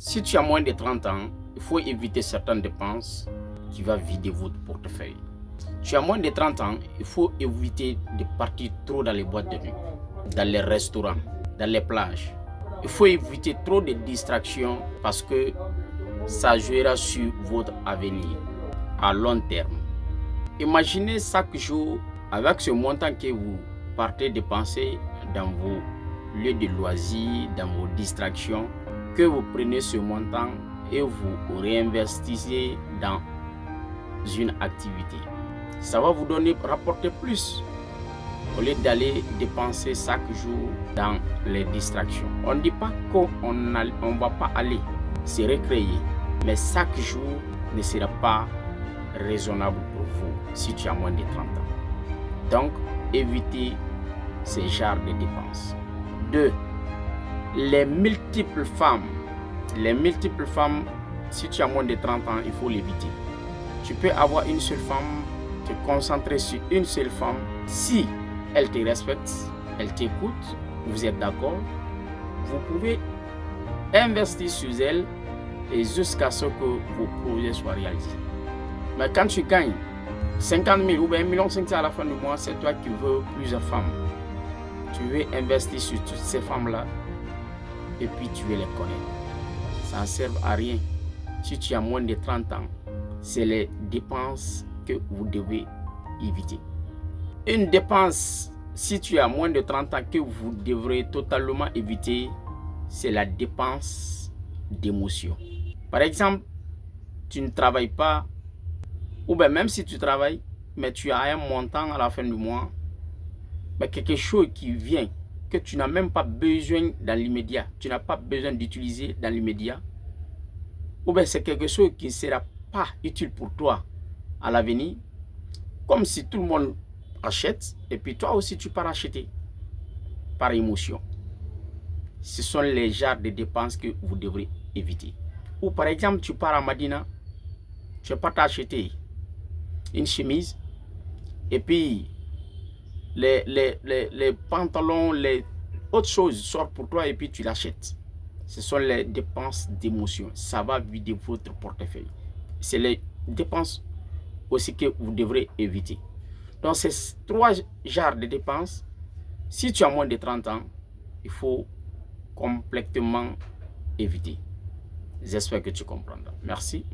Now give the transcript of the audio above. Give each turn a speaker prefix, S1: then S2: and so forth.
S1: Si tu as moins de 30 ans, il faut éviter certaines dépenses qui vont vider votre portefeuille. Tu as moins de 30 ans, il faut éviter de partir trop dans les boîtes de nuit, dans les restaurants, dans les plages. Il faut éviter trop de distractions parce que ça jouera sur votre avenir à long terme. Imaginez chaque jour avec ce montant que vous partez dépenser dans vos lieux de loisirs, dans vos distractions, que vous prenez ce montant et vous réinvestissez dans une activité. Ça va vous rapporter plus au lieu d'aller dépenser chaque jour dans les distractions. On ne dit pas qu'on ne va pas aller se recréer, mais chaque jour ne sera pas raisonnable pour vous si tu as moins de 30 ans. Donc, évitez ces genres de dépenses. 2. Les multiples femmes. Les multiples femmes, si tu as moins de 30 ans, il faut l'éviter. Tu peux avoir une seule femme, te concentrer sur une seule femme. Si elle te respecte, elle t'écoute, vous êtes d'accord, vous pouvez investir sur elle et jusqu'à ce que vos projets soient réalisés. Mais quand tu gagnes 50 000 ou bien 1,5 million à la fin du mois, c'est toi qui veux plusieurs femmes. Tu veux investir sur toutes ces femmes-là et puis tu veux les connaître. Ça ne sert à rien. Si tu as moins de 30 ans, c'est les dépenses que vous devez éviter. Une dépense, si tu as moins de 30 ans, que vous devrez totalement éviter, c'est la dépense d'émotion. Par exemple, tu ne travailles pas, ou bien même si tu travailles, mais tu as un montant à la fin du mois, mais quelque chose qui vient, que tu n'as même pas besoin dans l'immédiat, tu n'as pas besoin d'utiliser dans l'immédiat, ou bien c'est quelque chose qui ne sera pas utile pour toi à l'avenir, comme si tout le monde achète, et puis toi aussi tu pars acheter par émotion. Ce sont les genres de dépenses que vous devrez éviter. Ou par exemple, tu pars à Madina, tu ne vas pas t'acheter une chemise, et puis les pantalons, les autres choses sortent pour toi et puis tu l'achètes. Ce sont les dépenses d'émotion. Ça va vider votre portefeuille. C'est les dépenses aussi que vous devrez éviter. Donc, ces 3 genres de dépenses, si tu as moins de 30 ans, il faut complètement éviter. J'espère que tu comprendras. Merci.